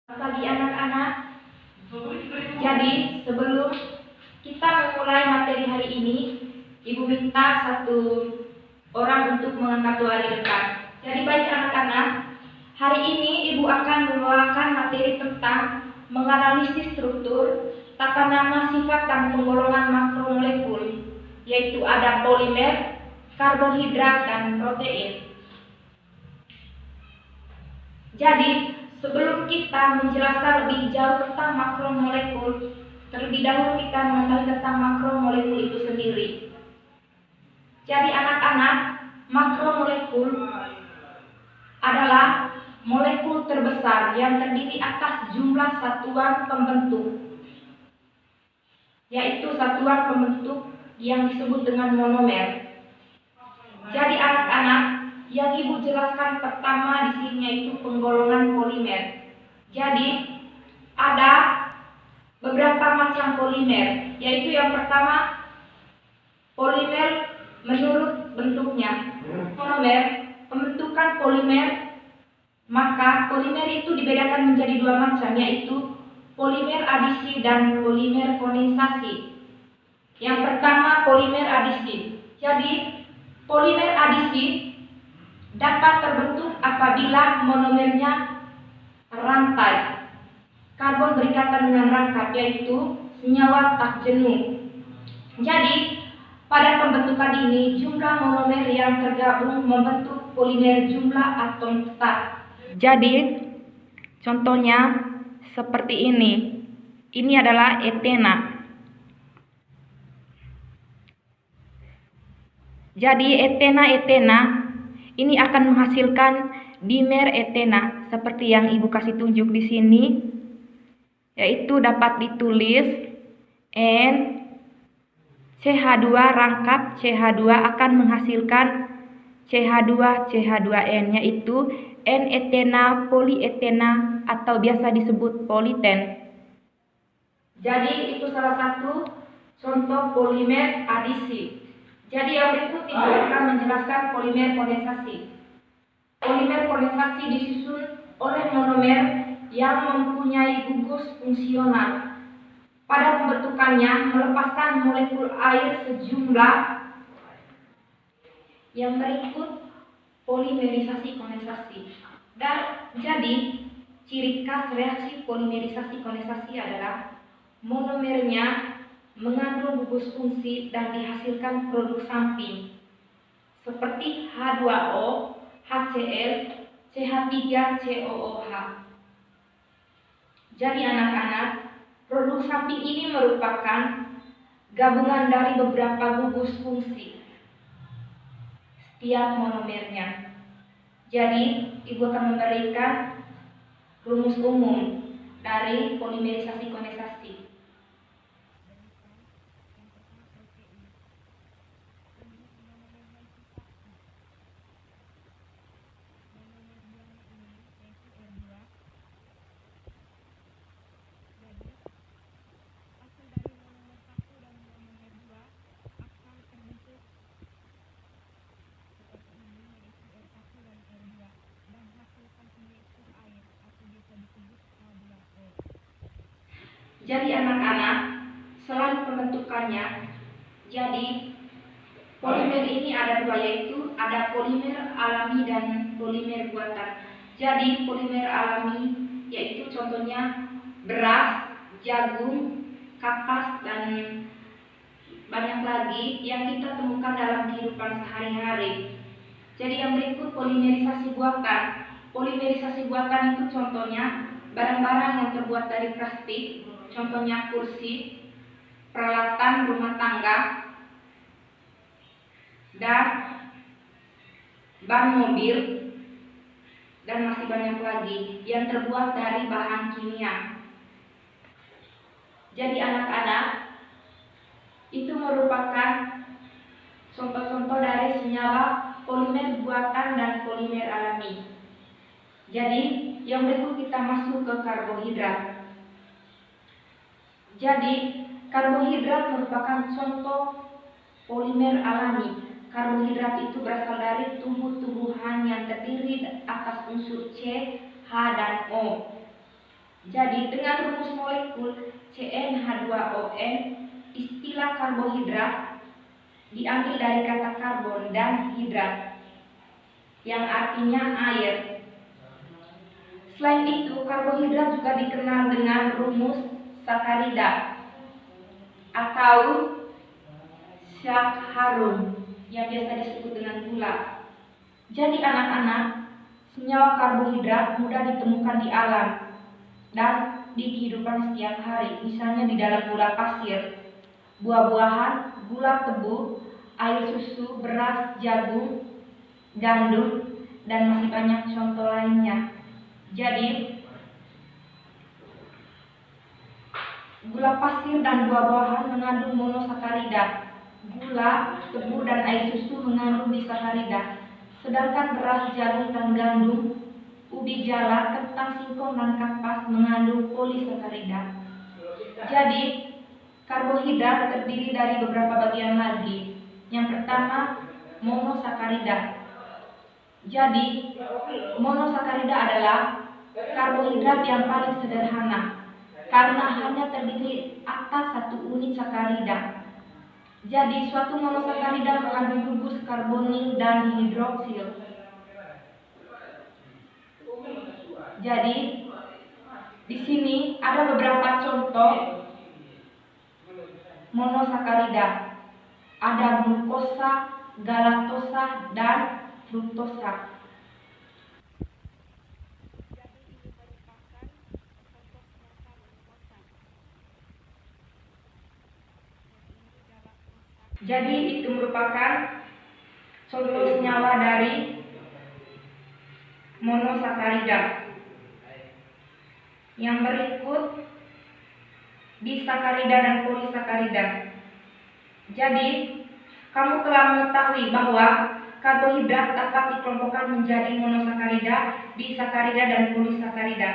Pagi anak-anak. Jadi sebelum kita memulai materi hari ini, Ibu minta satu orang untuk mengangkat doa di depan. Jadi baik anak-anak, hari ini Ibu akan membawakan materi tentang menganalisis struktur, tata nama, sifat, dan penggolongan makromolekul, yaitu ada polimer, karbohidrat, dan protein. Jadi sebelum kita menjelaskan lebih jauh tentang makromolekul, terlebih dahulu kita mengetahui tentang makromolekul itu sendiri. Jadi anak-anak, makromolekul adalah molekul terbesar yang terdiri atas jumlah satuan pembentuk, yaitu satuan pembentuk yang disebut dengan monomer. Jadi anak-anak, yang Ibu jelaskan pertama di sini yaitu penggolongan polimer. Jadi ada beberapa macam polimer, yaitu yang pertama polimer menurut bentuknya. Monomer, pembentukan polimer, maka polimer itu dibedakan menjadi dua macam, yaitu polimer adisi dan polimer kondensasi. Yang pertama polimer adisi. Jadi polimer adisi dapat terbentuk apabila monomernya rantai. Karbon berikatan dengan rangkap, yaitu senyawa tak jenuh. Jadi pada pembentukan ini jumlah monomer yang tergabung membentuk polimer jumlah atom tetap. Jadi contohnya seperti ini. Ini adalah etena. Jadi etena ini akan menghasilkan dimer etena seperti yang Ibu kasih tunjuk di sini, yaitu dapat ditulis N CH2 rangkap CH2 akan menghasilkan CH2CH2N, yaitu N-etena polietena atau biasa disebut politen. Jadi itu salah satu contoh polimer adisi. Jadi yang berikut Ibu akan menjelaskan polimer kondensasi. Polimer kondensasi disusun oleh monomer yang mempunyai gugus fungsional. Pada pembentukannya melepaskan molekul air sejumlah yang berikut polimerisasi kondensasi. Dan jadi ciri khas reaksi polimerisasi kondensasi adalah monomernya mengandung gugus fungsi dan dihasilkan produk samping seperti H2O, HCl, CH3COOH. Jadi anak-anak, produk samping ini merupakan gabungan dari beberapa gugus fungsi setiap monomernya. Jadi Ibu akan memberikan rumus umum dari polimerisasi kondensasi. Jadi anak-anak, selain pembentukannya, jadi polimer ini ada dua, yaitu ada polimer alami dan polimer buatan. Jadi polimer alami yaitu contohnya beras, jagung, kapas, dan banyak lagi yang kita temukan dalam kehidupan sehari-hari. Jadi yang berikut polimerisasi buatan. Polimerisasi buatan itu contohnya barang-barang yang terbuat dari plastik, contohnya kursi, peralatan rumah tangga, dan ban mobil, dan masih banyak lagi yang terbuat dari bahan kimia. Jadi anak-anak, itu merupakan contoh-contoh dari senyawa polimer buatan dan polimer alami. Jadi yang berikut kita masuk ke karbohidrat. Jadi karbohidrat merupakan contoh polimer alami. Karbohidrat itu berasal dari tumbuh-tumbuhan yang terdiri atas unsur C, H, dan O. Jadi dengan rumus molekul CnH2ON, istilah karbohidrat diambil dari kata karbon dan hidrat yang artinya air. Selain itu, karbohidrat juga dikenal dengan rumus sakarida atau sakharum yang biasa disebut dengan gula. Jadi anak-anak, senyawa karbohidrat mudah ditemukan di alam dan di kehidupan setiap hari, misalnya di dalam gula pasir, buah-buahan, gula tebu, air susu, beras, jagung, gandum, dan masih banyak contoh lainnya. Jadi, gula pasir dan buah-buahan mengandung monosakarida, gula, tebu, dan air susu mengandung disakarida, sedangkan beras, jagung, dan gandum, ubi jala, kentang, singkong, dan kapas mengandung polisakarida. Jadi, karbohidrat terdiri dari beberapa bagian lagi. Yang pertama, monosakarida. Jadi, monosakarida adalah karbohidrat yang paling sederhana karena hanya terdiri atas satu unit sakarida. Jadi, suatu monosakarida mengandung gugus karbonil dan hidroksil. Jadi, di sini ada beberapa contoh monosakarida. Ada glukosa, galaktosa, dan fruktosa. Jadi itu merupakan contoh senyawa dari monosakarida. Yang berikut disakarida dan polisakarida. Jadi kamu telah mengetahui bahwa karbohidrat dapat dikelompokkan menjadi monosakarida, disakarida, dan polisakarida.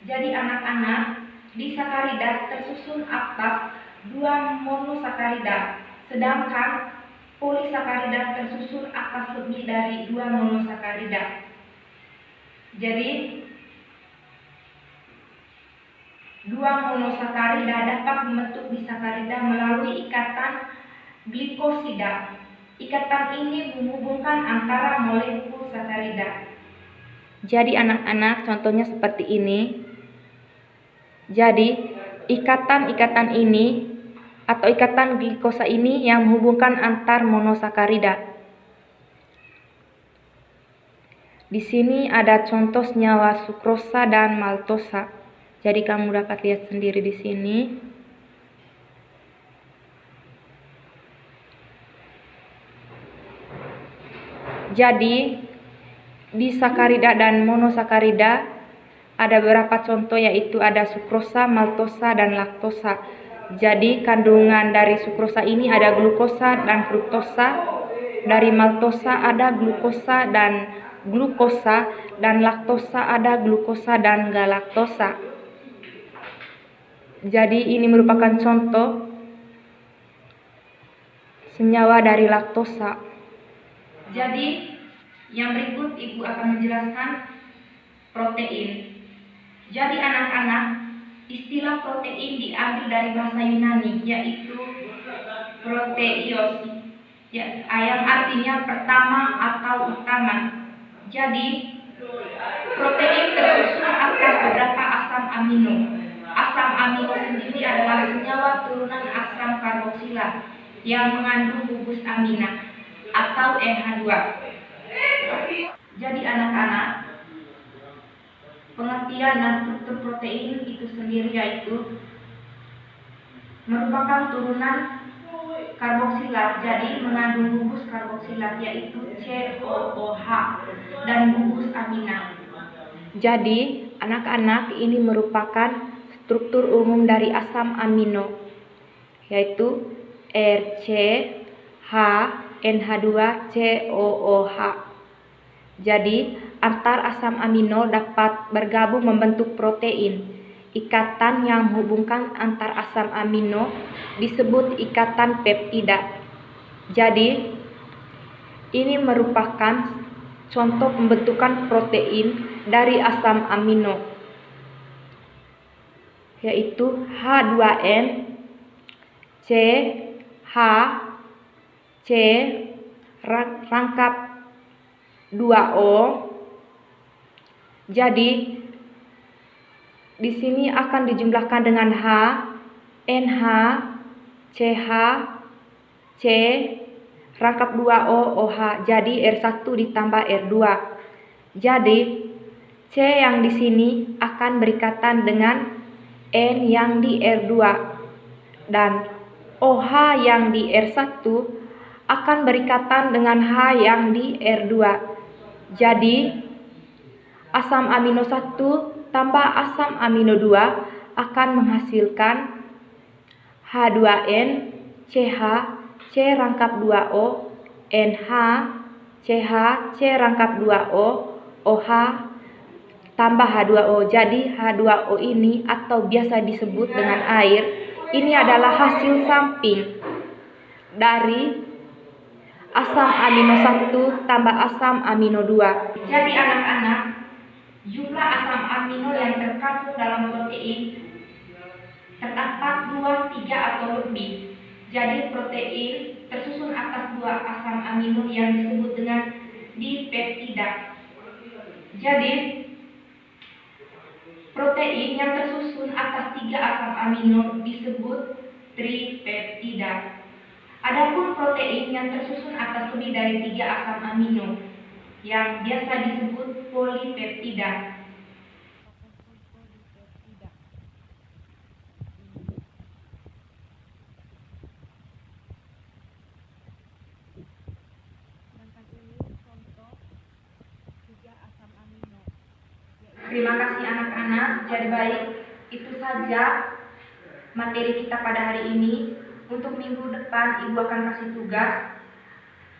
Jadi anak-anak, disakarida tersusun atas 2 monosakarida, sedangkan polisakarida tersusun atas lebih dari 2 monosakarida. Jadi 2 monosakarida dapat membentuk disakarida melalui ikatan glikosida. Ikatan ini menghubungkan antara molekul sakarida. Jadi anak-anak, contohnya seperti ini. Jadi ikatan-ikatan ini atau ikatan glikosa ini yang menghubungkan antar monosakarida. Di sini ada contoh senyawa sukrosa dan maltosa. Jadi kamu dapat lihat sendiri di sini. Jadi disakarida dan monosakarida ada beberapa contoh, yaitu ada sukrosa, maltosa, dan laktosa. Jadi kandungan dari sukrosa ini ada glukosa dan fruktosa. Dari maltosa ada glukosa, dan laktosa ada glukosa dan galaktosa. Jadi ini merupakan contoh senyawa dari laktosa. Jadi yang berikut Ibu akan menjelaskan protein. Jadi anak-anak, istilah protein diambil dari bahasa Yunani, yaitu proteios, yang artinya pertama atau utama. Jadi protein tersusun atas beberapa asam amino. Asam amino sendiri adalah senyawa turunan asam karboksila yang mengandung gugus amina atau NH2. Jadi anak-anak, pengertian dan struktur protein itu sendiri yaitu merupakan turunan karboksila, jadi mengandung gugus karboksila yaitu COOH dan gugus amina. Jadi anak-anak, ini merupakan struktur umum dari asam amino, yaitu RC, H, NH2, COOH. Jadi antar asam amino dapat bergabung membentuk protein. Ikatan yang menghubungkan antar asam amino disebut ikatan peptida. Jadi ini merupakan contoh pembentukan protein dari asam amino. yaitu H2N, C, H, C, rangkap 2O. Jadi di sini akan dijumlahkan dengan H, NH, CH, C, rangkap 2O, OH. Jadi R1 ditambah R2. Jadi C yang di sini akan berikatan dengan N yang di R2 dan OH yang di R1 akan berikatan dengan H yang di R2. Jadi asam amino 1 tambah asam amino 2 akan menghasilkan H2N, CH, C rangkap 2O, NH, CH, C rangkap 2O, OH, tambah H2O. Jadi H2O ini atau biasa disebut dengan air, ini adalah hasil samping dari asam amino 1 tambah asam amino 2. Jadi anak-anak, jumlah asam amino yang terkandung dalam protein terdapat 2, 3 atau lebih. Jadi protein tersusun atas 2 asam amino yang disebut dengan dipeptida. Jadi protein yang tersusun atas 3 asam amino disebut tripeptida. Adapun protein yang tersusun atas lebih dari 3 asam amino yang biasa disebut polipeptida. Terima kasih anak-anak. Jadi baik, itu saja materi kita pada hari ini. Untuk minggu depan Ibu akan kasih tugas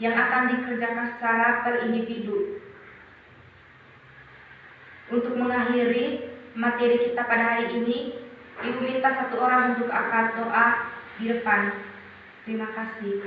yang akan dikerjakan secara per individu. Untuk mengakhiri materi kita pada hari ini, Ibu minta 1 orang untuk angkat doa di depan. Terima kasih.